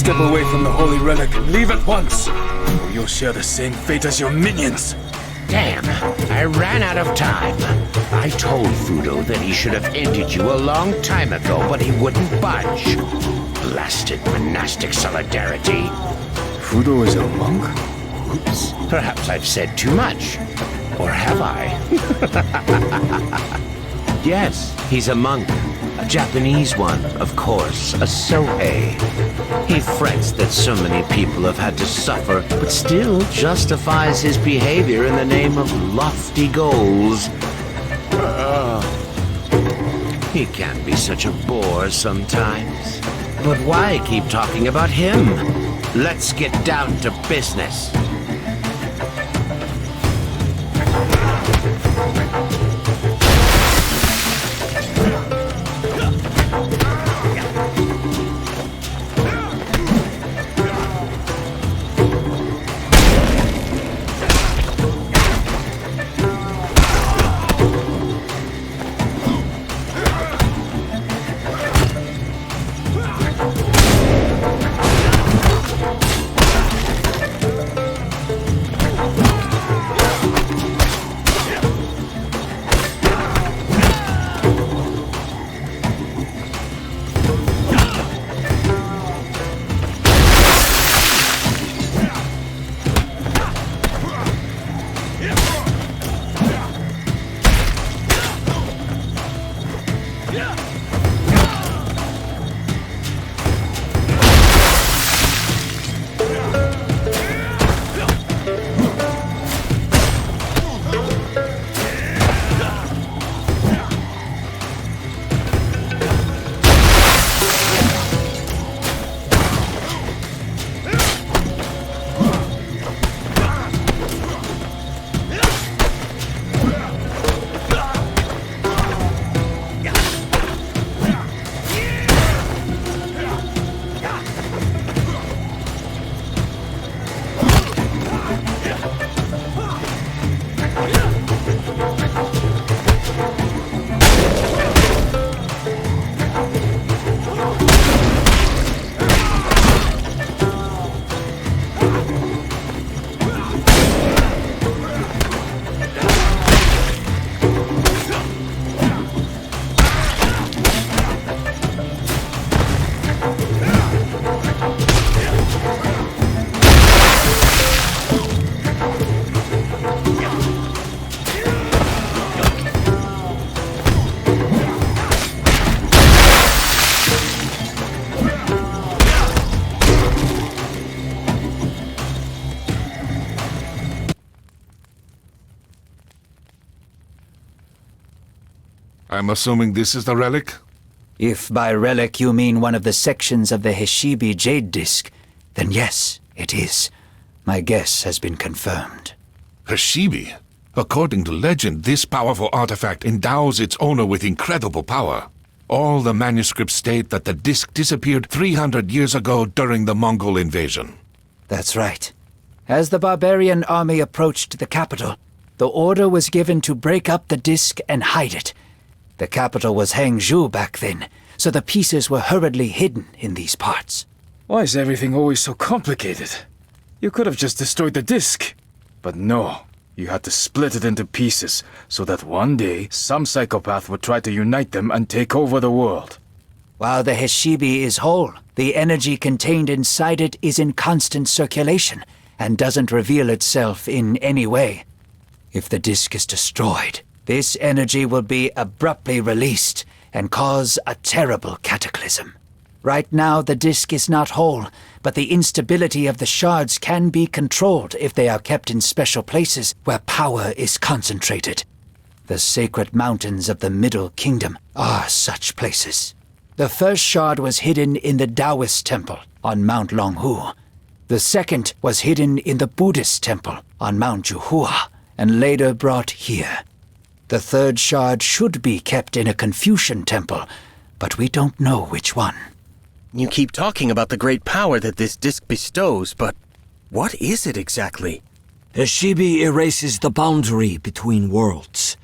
Step away from the holy relic and leave at once, or you'll share the same fate as your minions. Damn, I ran out of time. I told Fudo that he should have ended you a long time ago, but he wouldn't budge. Blasted monastic solidarity. Fudo is a monk? Oops, perhaps I've said too much. Or have I? Yes, he's a monk. A Japanese one, of course, a Sohei. He frets that so many people have had to suffer, but still justifies his behavior in the name of lofty goals. He can be such a bore sometimes. But why keep talking about him? Let's get down to business. I'm assuming this is the relic? If by relic you mean one of the sections of the Heshibi Jade Disc, then yes, it is. My guess has been confirmed. Heshibi? According to legend, this powerful artifact endows its owner with incredible power. All the manuscripts state that the disc disappeared 300 years ago during the Mongol invasion. That's right. As the barbarian army approached the capital, the order was given to break up the disc and hide it. The capital was Hangzhou back then, so the pieces were hurriedly hidden in these parts. Why is everything always so complicated? You could have just destroyed the disc. But no, you had to split it into pieces, so that one day some psychopath would try to unite them and take over the world. While the Heshibi is whole, the energy contained inside it is in constant circulation, and doesn't reveal itself in any way. If the disc is destroyed, this energy will be abruptly released and cause a terrible cataclysm. Right now, the disc is not whole, but the instability of the shards can be controlled if they are kept in special places where power is concentrated. The sacred mountains of the Middle Kingdom are such places. The first shard was hidden in the Taoist temple on Mount Longhu. The second was hidden in the Buddhist temple on Mount Juhua, and later brought here. The third shard should be kept in a Confucian temple, but we don't know which one. You keep talking about the great power that this disc bestows, but what is it exactly? Heshibi erases the boundary between worlds.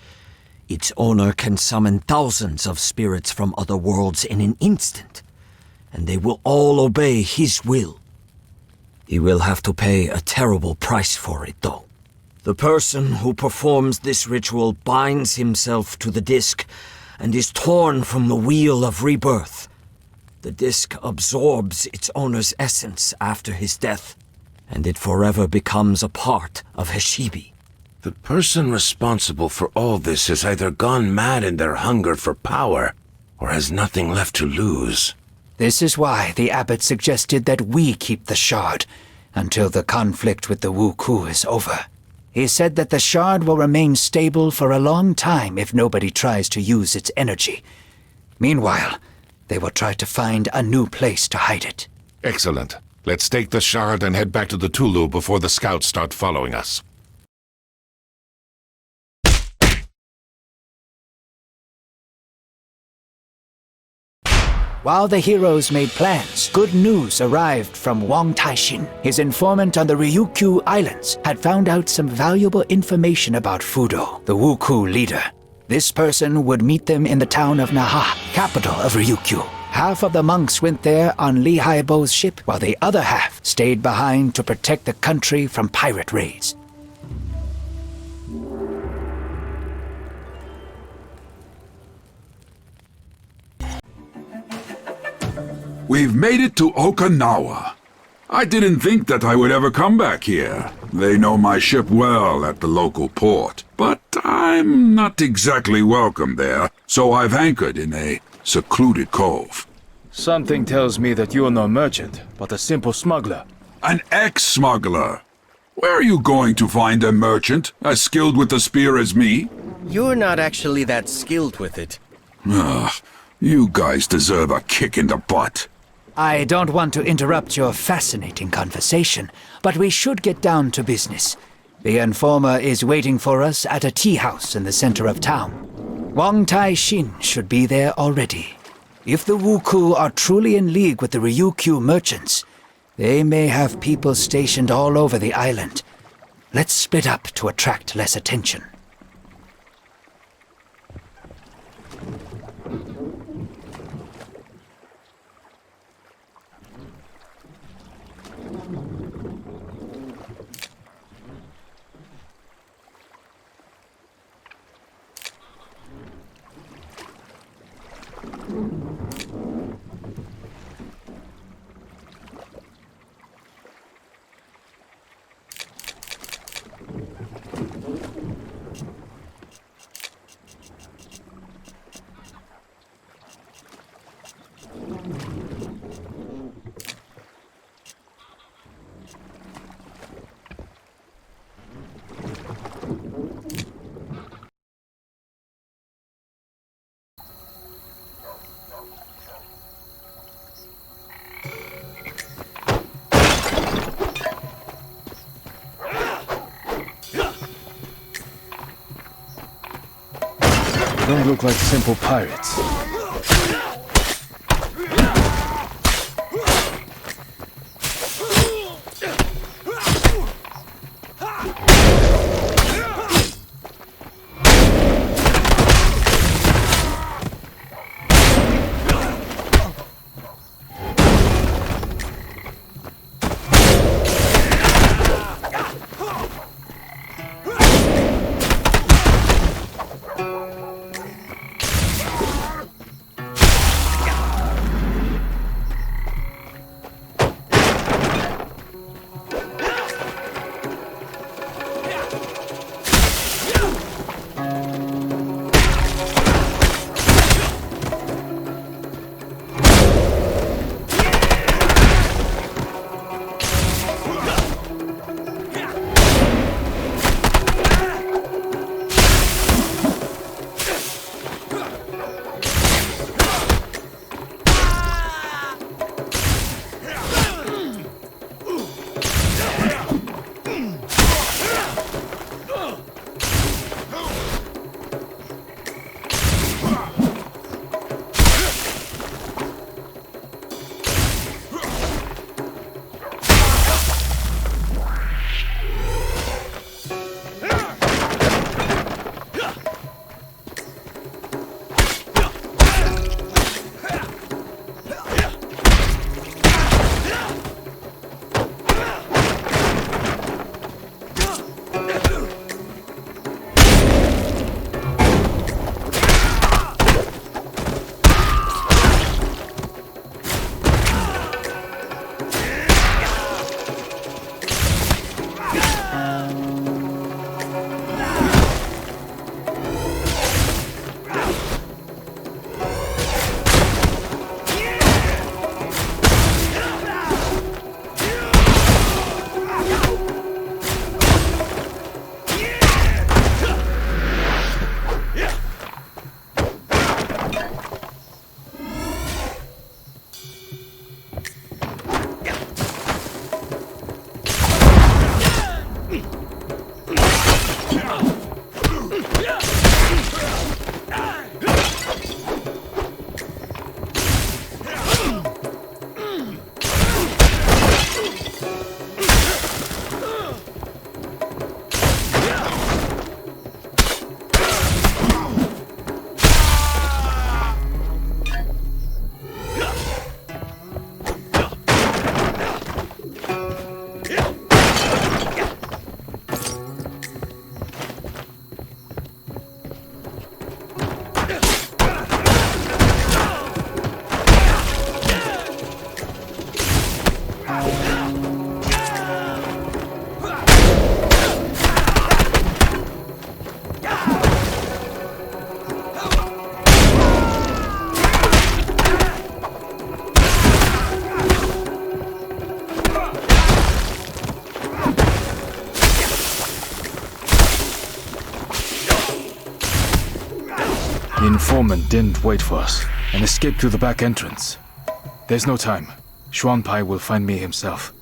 Its owner can summon thousands of spirits from other worlds in an instant. and they will all obey his will. He will have to pay a terrible price for it, though. The person who performs this ritual binds himself to the disc and is torn from the wheel of rebirth. The disc absorbs its owner's essence after his death, and it forever becomes a part of Heshibi. The person responsible for all this has either gone mad in their hunger for power, or has nothing left to lose. This is why the abbot suggested that we keep the shard until the conflict with the Wu Ku is over. He said that the shard will remain stable for a long time if nobody tries to use its energy. Meanwhile, they will try to find a new place to hide it. Excellent. Let's take the shard and head back to the Tulu before the scouts start following us. While the heroes made plans, good news arrived from Wang Taixin. His informant on the Ryukyu Islands had found out some valuable information about Fudo, the Wu Ku leader. This person would meet them in the town of Naha, capital of Ryukyu. Half of the monks went there on Li Haibo's ship, while the other half stayed behind to protect the country from pirate raids. We've made it to Okinawa. I didn't think that I would ever come back here. They know my ship well at the local port, but I'm not exactly welcome there, so I've anchored in a secluded cove. Something tells me that you're no merchant, but a simple smuggler. An ex-smuggler. Where are you going to find a merchant as skilled with the spear as me? You're not actually that skilled with it. Ugh, you guys deserve a kick in the butt. I don't want to interrupt your fascinating conversation, but we should get down to business. The informer is waiting for us at a tea house in the center of town. Wang Taixin should be there already. If the Wu Ku are truly in league with the Ryukyu merchants, they may have people stationed all over the island. Let's split up to attract less attention. Don't look like simple pirates. The informant didn't wait for us and escaped through the back entrance. There's no time. Xuanpai will find me himself.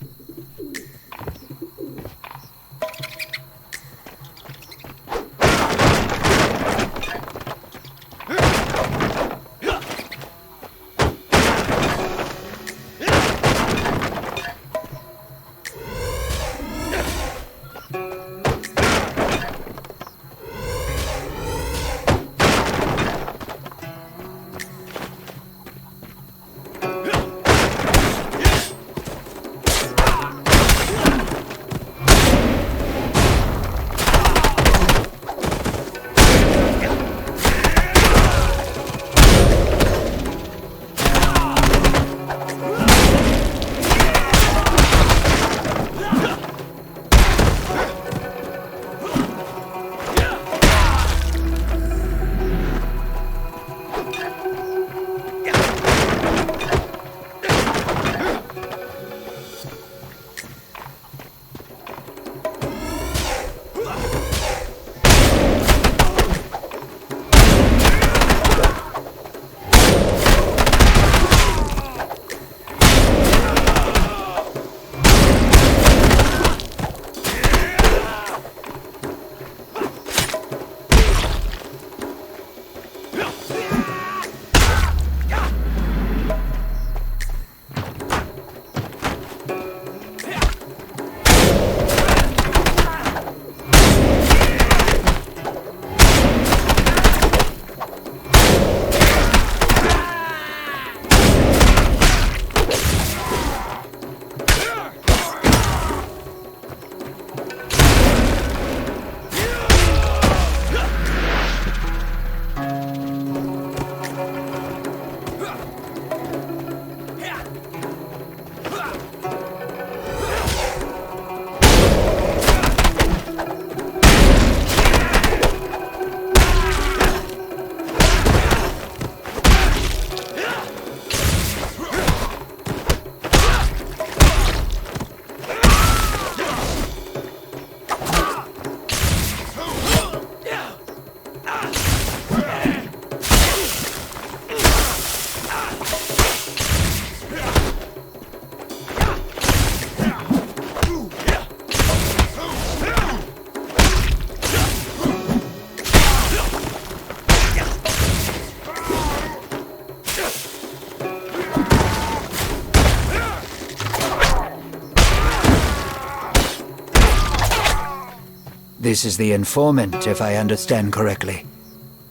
This is the informant, if I understand correctly.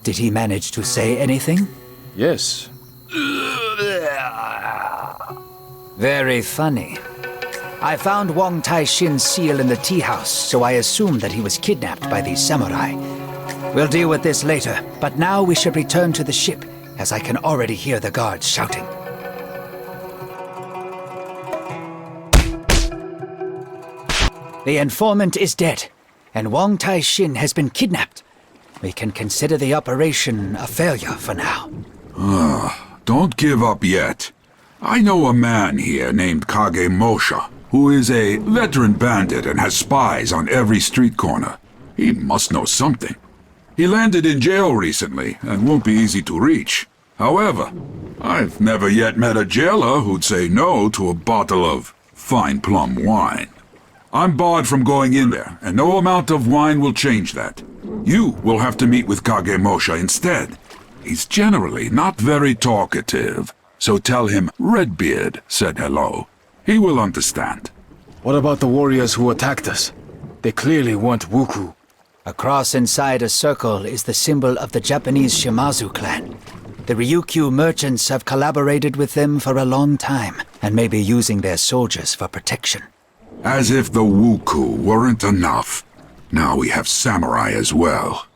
Did he manage to say anything? Yes. Very funny. I found Wang Taixin's seal in the tea house, so I assumed that he was kidnapped by these samurai. We'll deal with this later, but now we should return to the ship, as I can already hear the guards shouting. The informant is dead, and Wang Taixin has been kidnapped. We can consider the operation a failure for now. Don't give up yet. I know a man here named Kage Mosha, who is a veteran bandit and has spies on every street corner. He must know something. He landed in jail recently and won't be easy to reach. However, I've never yet met a jailer who'd say no to a bottle of fine plum wine. I'm barred from going in there, and no amount of wine will change that. You will have to meet with Kage Mosha instead. He's generally not very talkative, so tell him Redbeard said hello. He will understand. What about the warriors who attacked us? They clearly weren't Wuku. A cross inside a circle is the symbol of the Japanese Shimazu clan. The Ryukyu merchants have collaborated with them for a long time, and may be using their soldiers for protection. As if the Wuku weren't enough. Now we have samurai as well.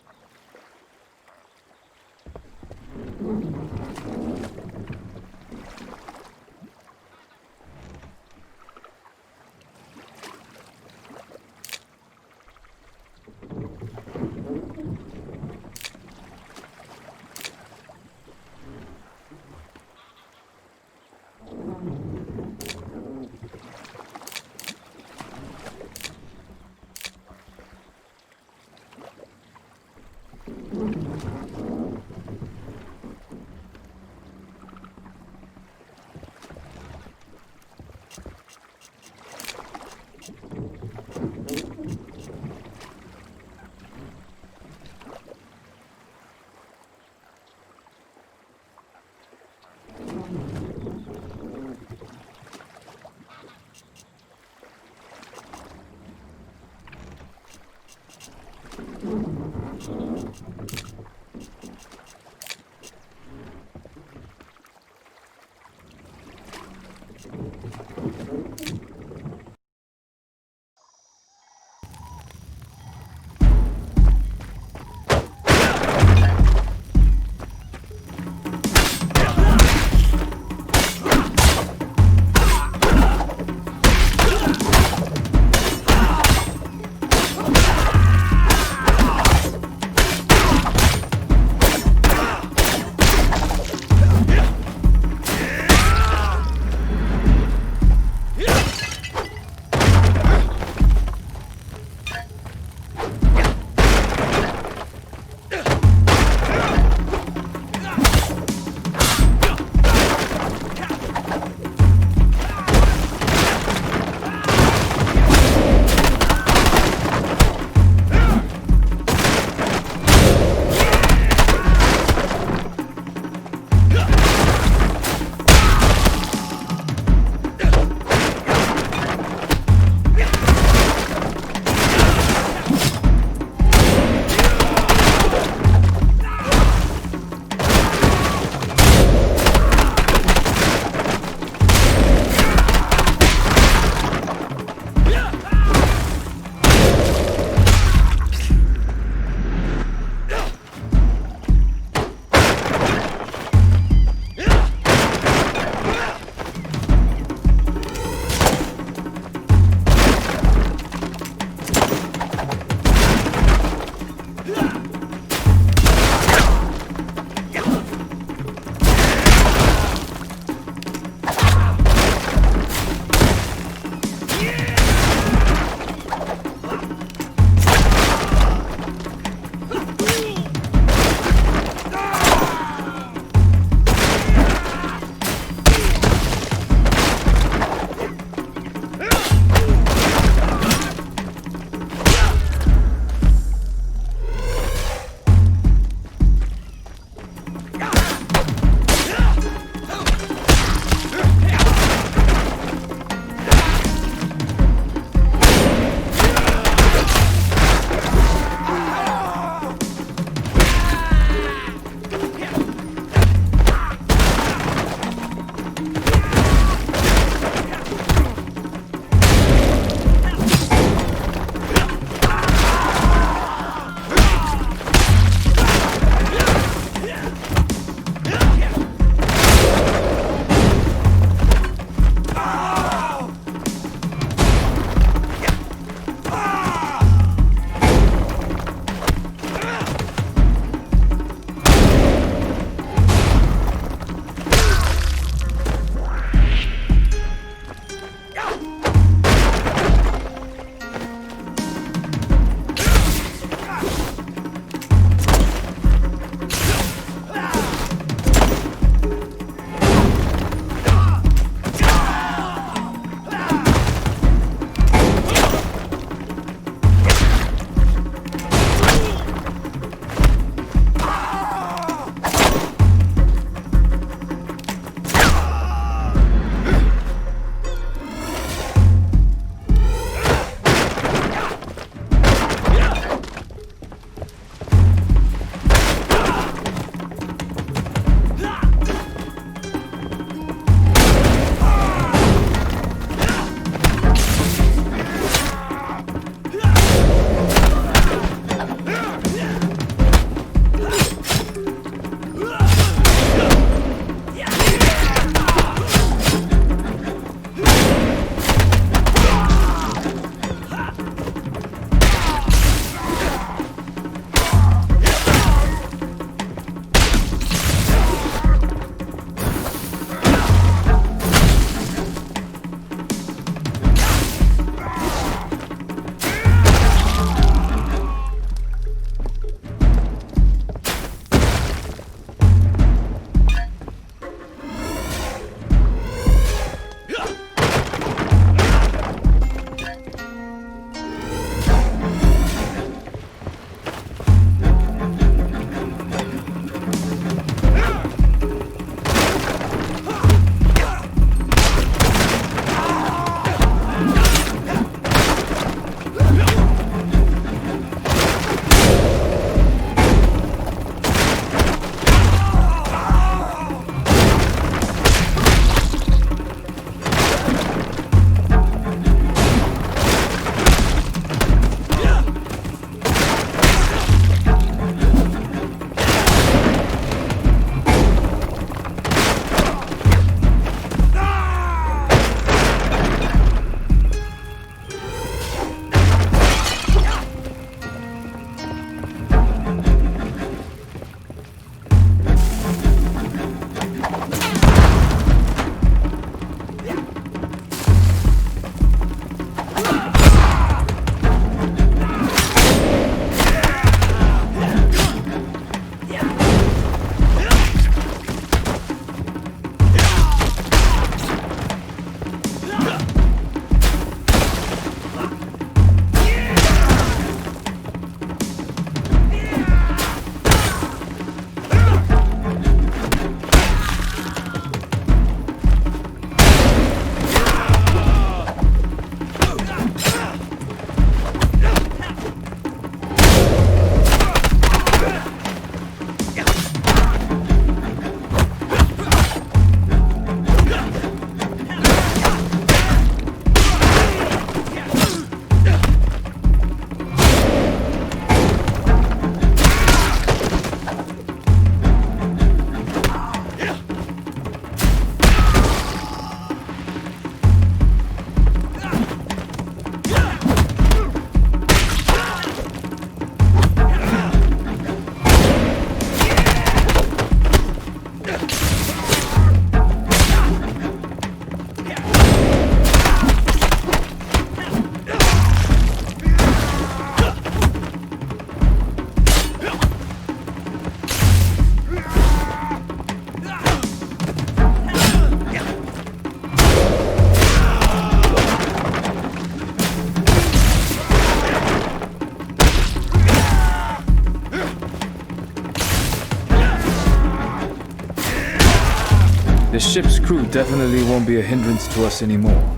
crew definitely won't be a hindrance to us anymore.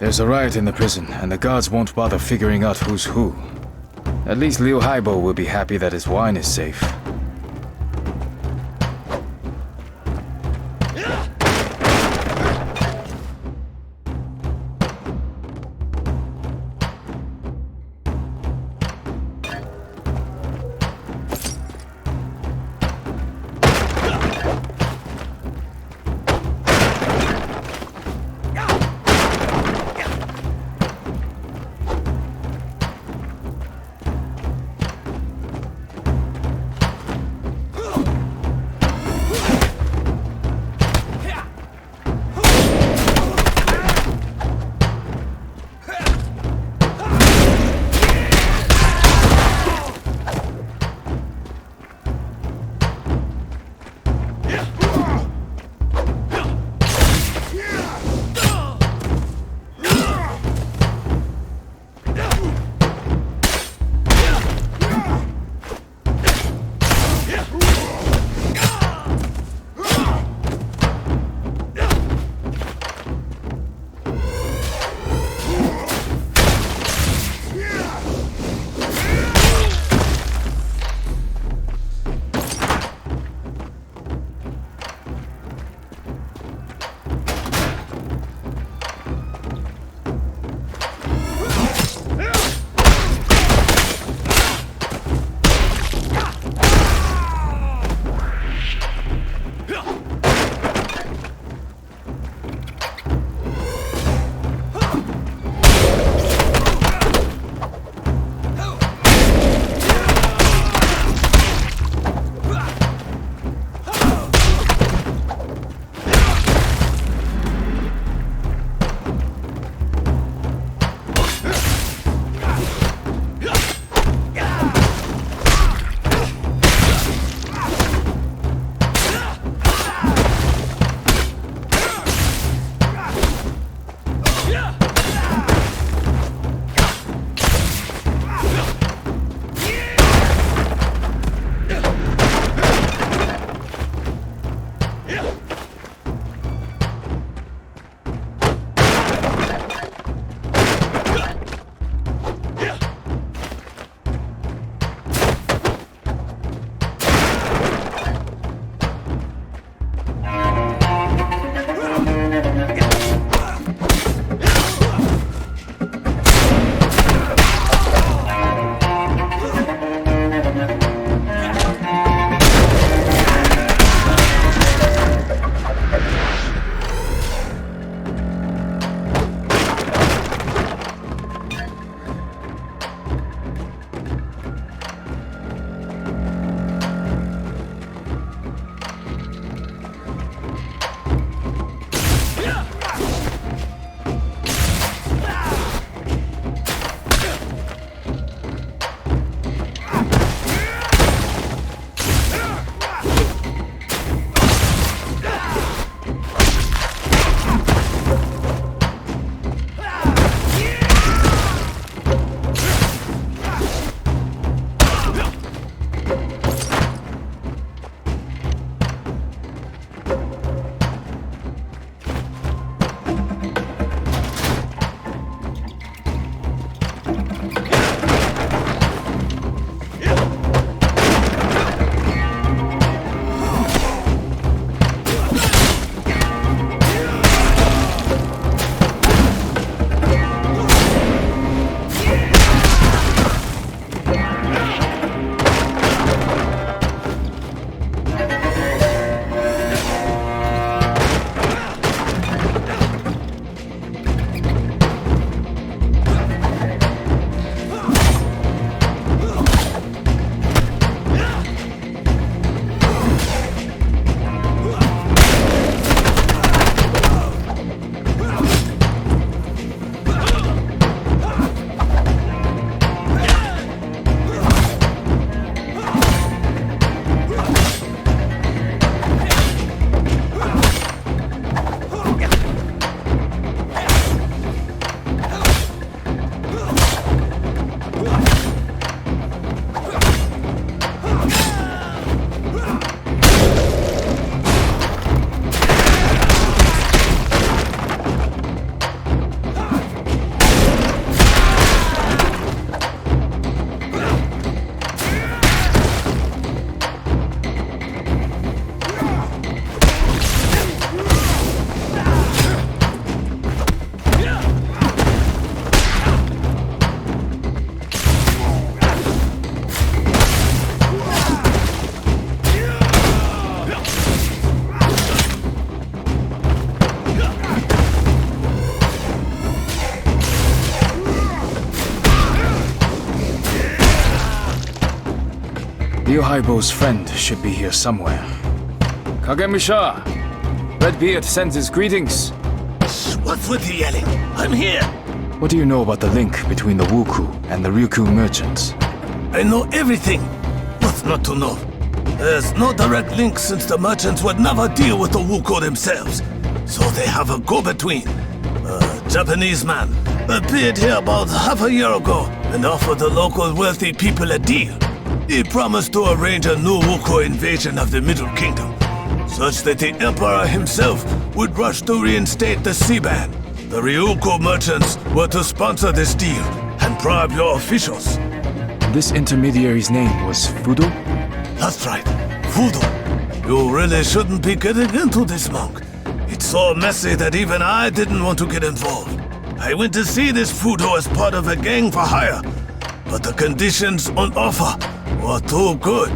There's a riot in the prison, and the guards won't bother figuring out who's who. At least Liu Haibo will be happy that his wine is safe. Ryohaibo's friend should be here somewhere. Kagemusha! Redbeard sends his greetings. What's with the yelling? I'm here. What do you know about the link between the Wuku and the Ryukyu merchants? I know everything. What's not to know? There's no direct link since the merchants would never deal with the Wuku themselves. So they have a go-between. A Japanese man appeared here about half a year ago and offered the local wealthy people a deal. He promised to arrange a new Wuku invasion of the Middle Kingdom, such that the Emperor himself would rush to reinstate the sea ban. The Ryukyu merchants were to sponsor this deal and bribe your officials. This intermediary's name was Fudo? That's right, Fudo. You really shouldn't be getting into this, monk. It's so messy that even I didn't want to get involved. I went to see this Fudo as part of a gang for hire, but the conditions on offer were too good.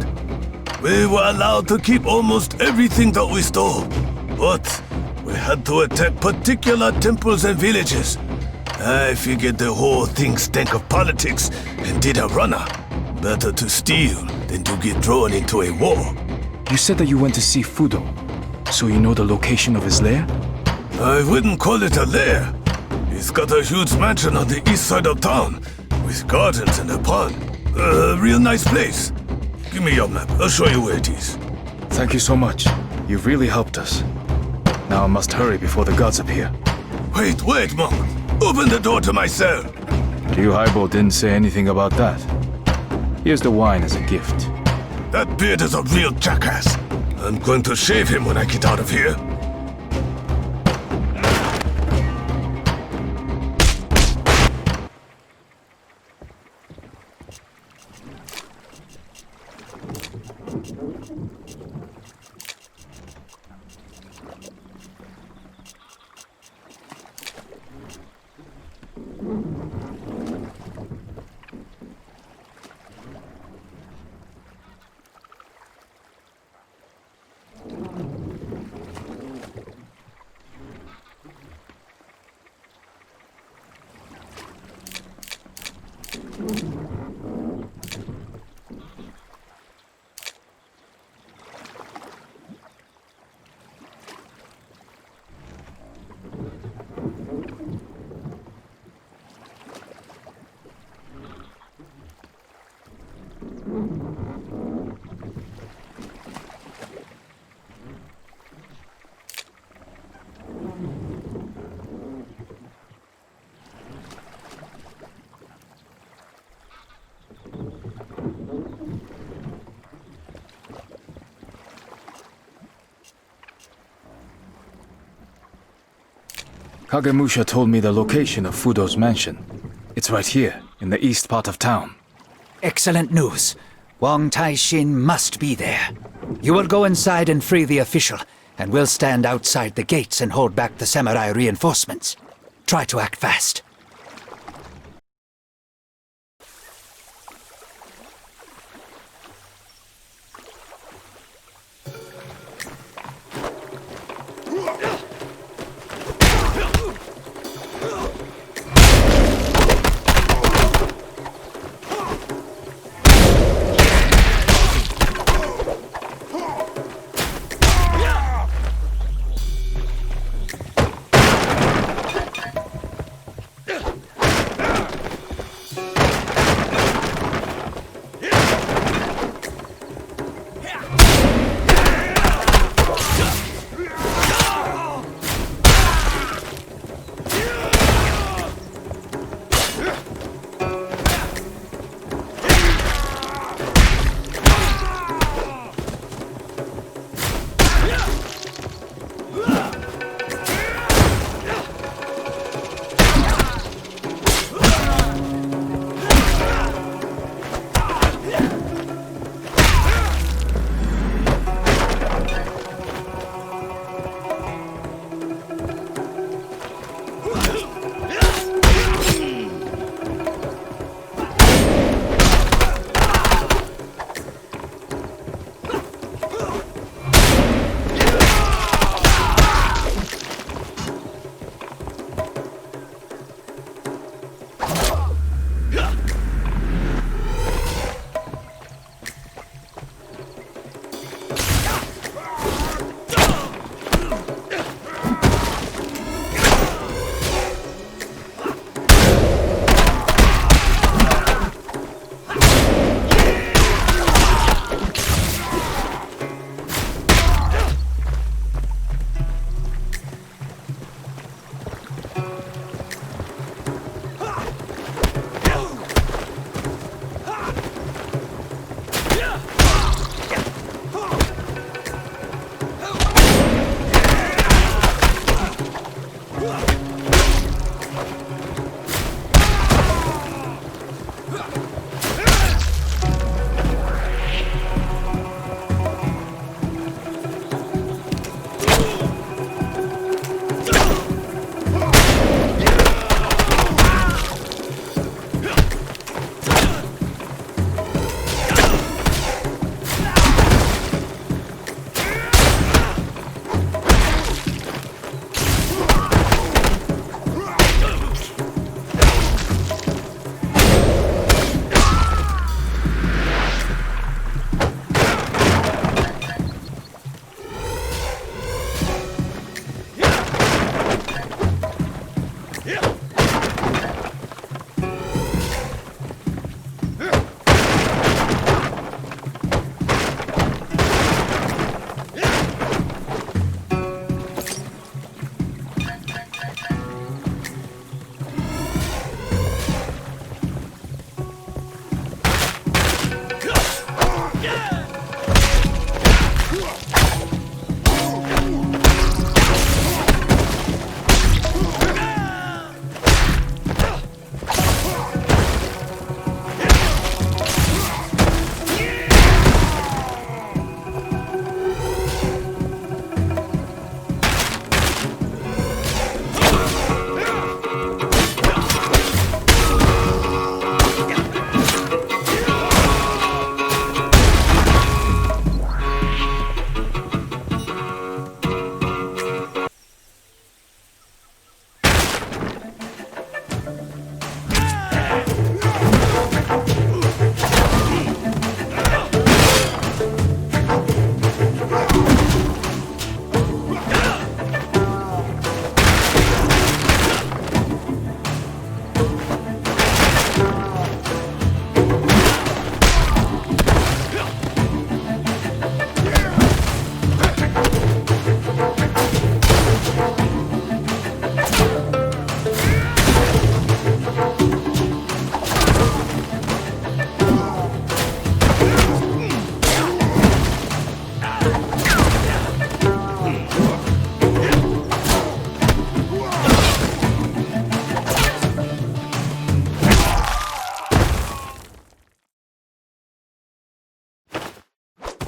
We were allowed to keep almost everything that we stole, but we had to attack particular temples and villages. I figured the whole thing stank of politics and did a runner. Better to steal than to get drawn into a war. You said that you went to see Fudo, so you know the location of his lair? I wouldn't call it a lair. He's got a huge mansion on the east side of town, with gardens and a pond. A real nice place. Give me your map, I'll show you where it is. Thank you so much. You've really helped us. Now I must hurry before the gods appear. Wait, monk. Open the door to my cell. Ryohaibo didn't say anything about that. Here's the wine as a gift. That beard is a real jackass. I'm going to shave him when I get out of here. Kagemusha told me the location of Fudo's mansion. It's right here, in the east part of town. Excellent news. Wang Taishin must be there. You will go inside and free the official, and we'll stand outside the gates and hold back the samurai reinforcements. Try to act fast.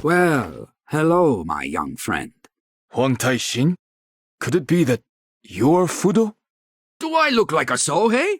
Well, hello, my young friend. Huang Taixing? Could it be that you're Fudo? Do I look like a Sohei?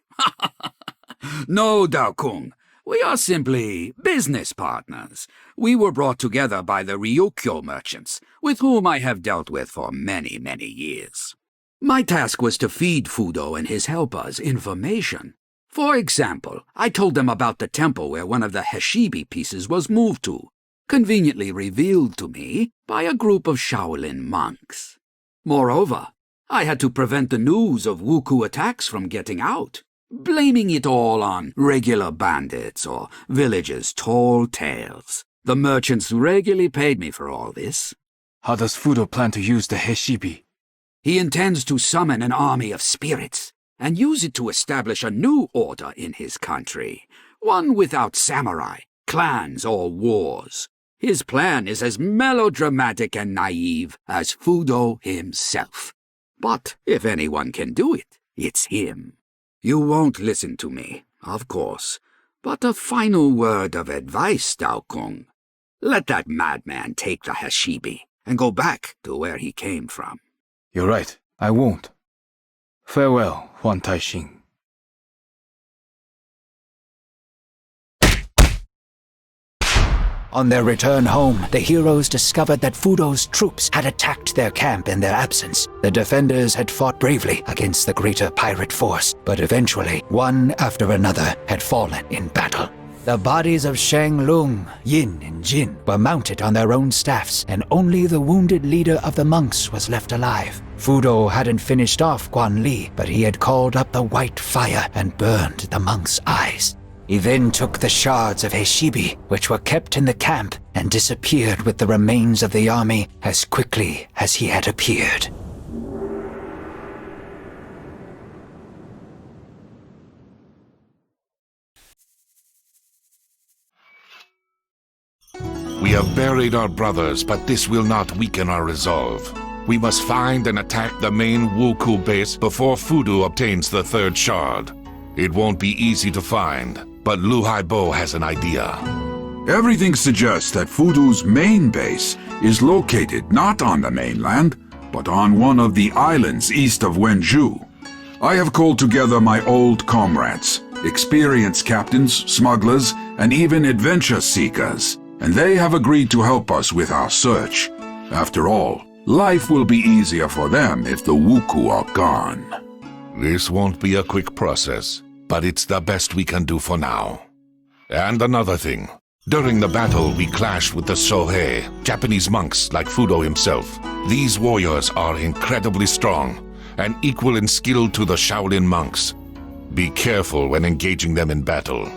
No, Dao Kung. We are simply business partners. We were brought together by the Ryukyo merchants, with whom I have dealt with for many, many years. My task was to feed Fudo and his helpers information. For example, I told them about the temple where one of the Heshibi pieces was moved to, conveniently revealed to me by a group of Shaolin monks. Moreover, I had to prevent the news of Wuku attacks from getting out, blaming it all on regular bandits or villagers' tall tales. The merchants regularly paid me for all this. How does Fudo plan to use the Heshibi? He intends to summon an army of spirits and use it to establish a new order in his country, one without samurai, clans, or wars. His plan is as melodramatic and naive as Fudo himself. But if anyone can do it, it's him. You won't listen to me, of course, but a final word of advice, Dao Kung. Let that madman take the Heshibi and go back to where he came from. You're right, I won't. Farewell, Huang Taixing. On their return home, the heroes discovered that Fudo's troops had attacked their camp in their absence. The defenders had fought bravely against the greater pirate force, but eventually, one after another had fallen in battle. The bodies of Shang Lung, Yin, and Jin were mounted on their own staffs, and only the wounded leader of the monks was left alive. Fudo hadn't finished off Guan Li, but he had called up the white fire and burned the monks' eyes. He then took the shards of Heshibi, which were kept in the camp, and disappeared with the remains of the army as quickly as he had appeared. We have buried our brothers, but this will not weaken our resolve. We must find and attack the main Wuku base before Fudo obtains the third shard. It won't be easy to find, but Lu Haibo has an idea. Everything suggests that Fudo's main base is located not on the mainland, but on one of the islands east of Wenju. I have called together my old comrades, experienced captains, smugglers, and even adventure seekers, and they have agreed to help us with our search. After all, life will be easier for them if the Wuku are gone. This won't be a quick process, but it's the best we can do for now. And another thing. During the battle, we clashed with the Sohei, Japanese monks like Fudo himself. These warriors are incredibly strong and equal in skill to the Shaolin monks. Be careful when engaging them in battle.